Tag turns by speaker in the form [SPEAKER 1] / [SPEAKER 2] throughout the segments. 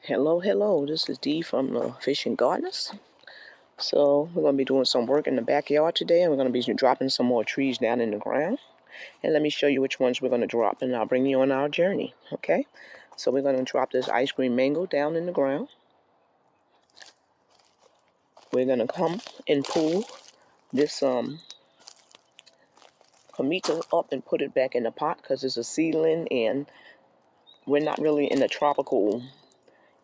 [SPEAKER 1] Hello, this is Dee from the Fishing Gardeners. So we're going to be doing some work in the backyard today, and we're going to be dropping some more trees down in the ground. And let me show you which ones we're going to drop, and I'll bring you on our journey, okay? So we're going to drop this ice cream mango down in the ground. We're going to come and pull this Comito up and put it back in the pot because it's a seedling, and we're not really in a tropical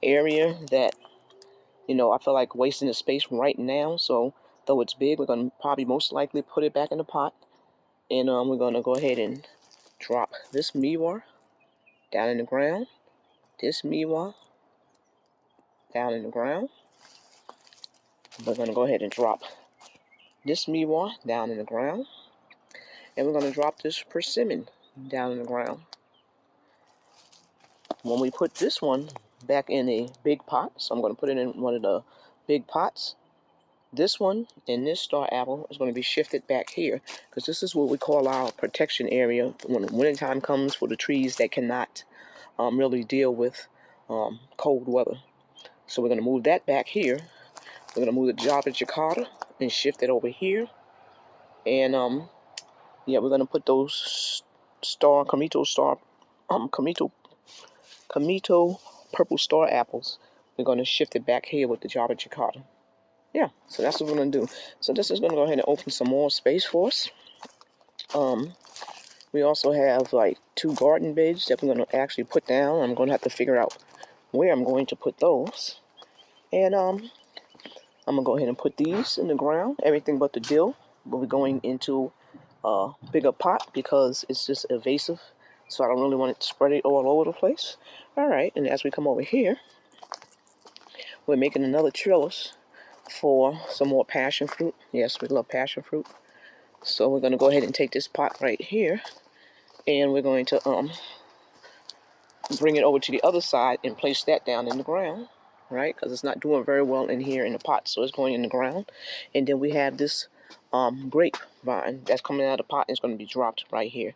[SPEAKER 1] area that I feel like wasting the space right now. So though it's big, we're going to probably most likely put it back in the pot. And we're going to go ahead and drop this miwa down in the ground. This miwa down in the ground. We're going to go ahead and drop this miwa down in the ground. And we're going to drop this persimmon down in the ground. When we put this one back in a big pot, so I'm going to put it in one of the big pots, this one and this star apple is going to be shifted back here because this is what we call our protection area when winter time comes for the trees that cannot really deal with cold weather. So we're going to move that back here. We're going to move the Java Jakarta and shift it over here. And we're going to put those Comito purple star apples. We're going to shift it back here with the Java Jakarta. Yeah, so that's what we're going to do. So this is going to go ahead and open some more space for us. We also have like 2 garden beds that we're going to actually put down. I'm going to have to figure out where I'm going to put those. And I'm going to go ahead and put these in the ground. Everything but the dill will be going into a bigger pot because it's just invasive. So I don't really want it to spread it all over the place. All right, and as we come over here, we're making another trellis for some more passion fruit. Yes, we love passion fruit. So we're going to go ahead and take this pot right here, and we're going to bring it over to the other side and place that down in the ground, right? Because it's not doing very well in here in the pot, so it's going in the ground. And then we have this grapevine that's coming out of the pot, and it's going to be dropped right here.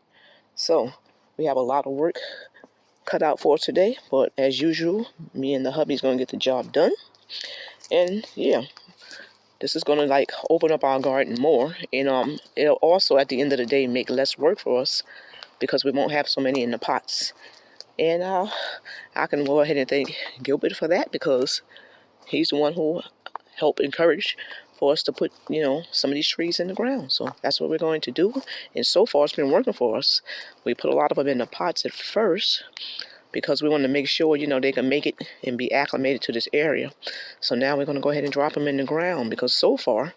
[SPEAKER 1] So we have a lot of work cut out for us today, but as usual, me and the hubby's going to get the job done. And yeah, this is going to open up our garden more, and it'll also at the end of the day make less work for us because we won't have so many in the pots. And I can go ahead and thank Gilbert for that because he's the one who helped encourage for us to put some of these trees in the ground. So that's what we're going to do, and so far it's been working for us. We put a lot of them in the pots at first because we want to make sure, they can make it and be acclimated to this area. So now we're going to go ahead and drop them in the ground because so far,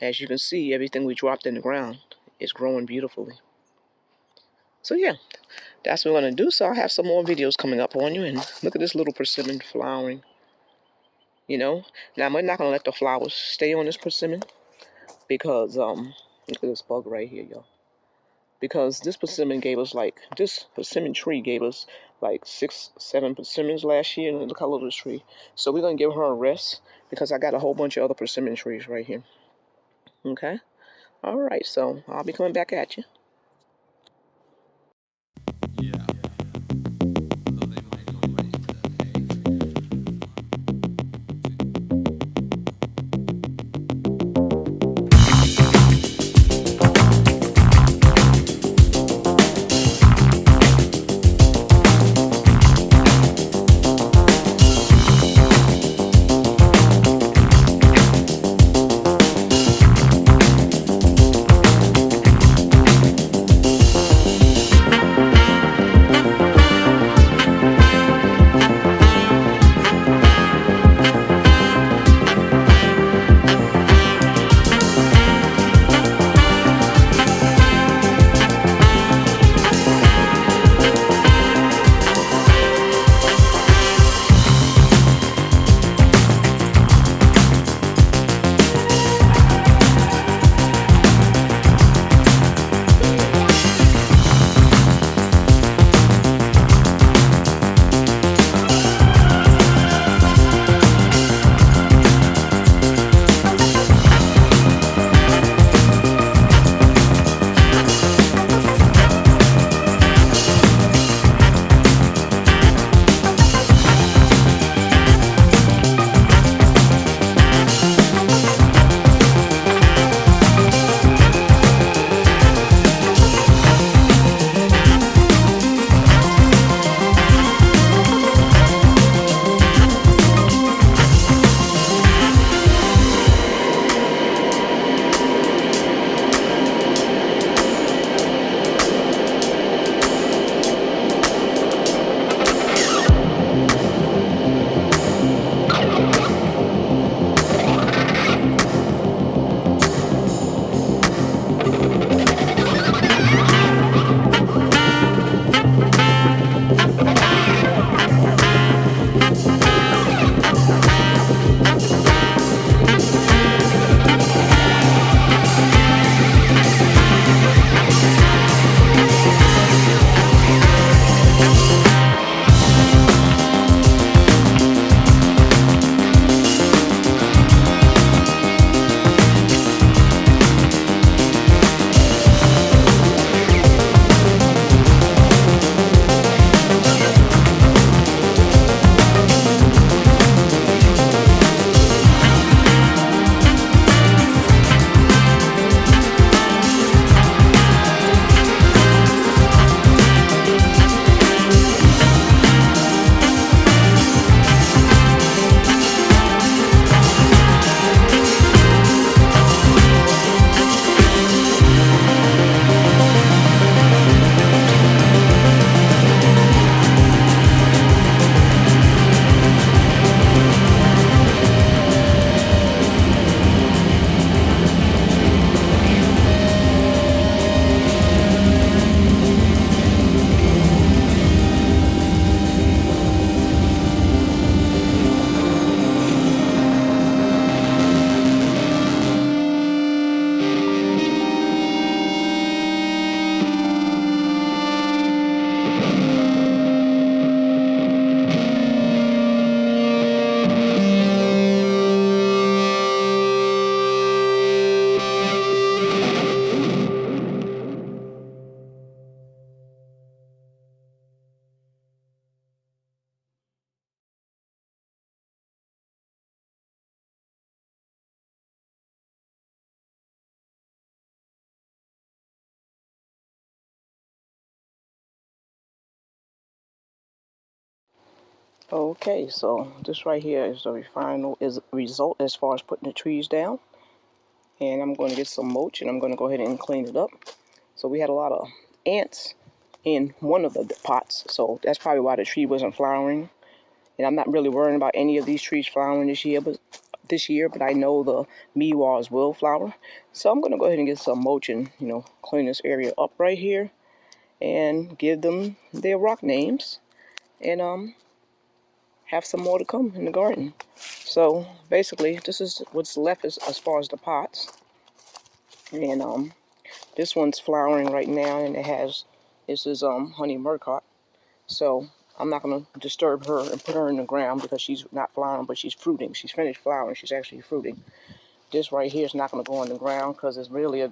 [SPEAKER 1] as you can see, everything we dropped in the ground is growing beautifully. So yeah, that's what we're going to do. So I'll have some more videos coming up on you. And look at this little persimmon flowering. Now we're not going to let the flowers stay on this persimmon because, look at this bug right here, y'all. Because this persimmon tree gave us like 6-7 persimmons last year, and look how little this tree. So we're going to give her a rest because I got a whole bunch of other persimmon trees right here. Okay? All right, so I'll be coming back at you. Okay, so this right here is the final result as far as putting the trees down. And I'm going to get some mulch and I'm going to go ahead and clean it up. So we had a lot of ants in one of the pots, so that's probably why the tree wasn't flowering. And I'm not really worrying about any of these trees flowering this year, but I know the miwas will flower. So I'm going to go ahead and get some mulch and, clean this area up right here and give them their rock names and have some more to come in the garden. So basically, this is what's left as far as the pots. And this one's flowering right now, and this is honey murcot. So I'm not going to disturb her and put her in the ground because she's not flowering, but she's fruiting. She's finished flowering. She's actually fruiting. This right here is not going to go on the ground because it's really a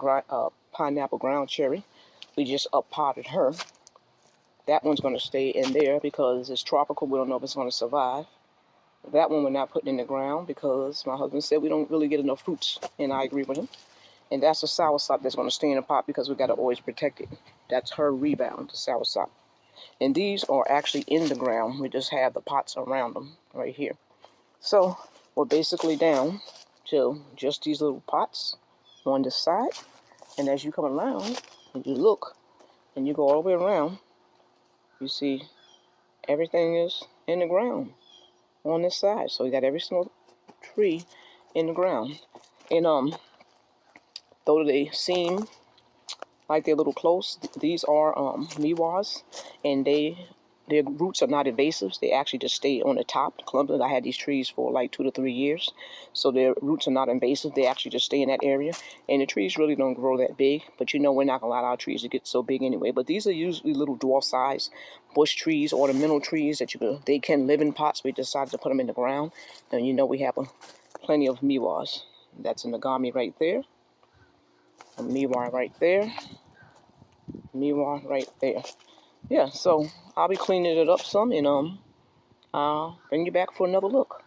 [SPEAKER 1] pineapple ground cherry. We just up-potted her. That one's going to stay in there because it's tropical. We don't know if it's going to survive. That one we're not putting in the ground because my husband said we don't really get enough fruits, and I agree with him. And that's a soursop that's going to stay in the pot because we got to always protect it. That's her rebound, the soursop. And these are actually in the ground. We just have the pots around them right here. So we're basically down to just these little pots on this side. And as you come around and you look and you go all the way around, you see everything is in the ground on this side. So you got every single tree in the ground. And though they seem like they're a little close, these are miwas, and their roots are not invasives. They actually just stay on the top. I had these trees for like 2 to 3 years, so their roots are not invasive. They actually just stay in that area, and the trees really don't grow that big. But we're not gonna allow our trees to get so big anyway. But these are usually little dwarf size bush trees, ornamental trees that they can live in pots. We decided to put them in the ground, and we have plenty of miwas. That's an agami right there, a miwa right there, miwa right there. Yeah, so I'll be cleaning it up some, and I'll bring you back for another look.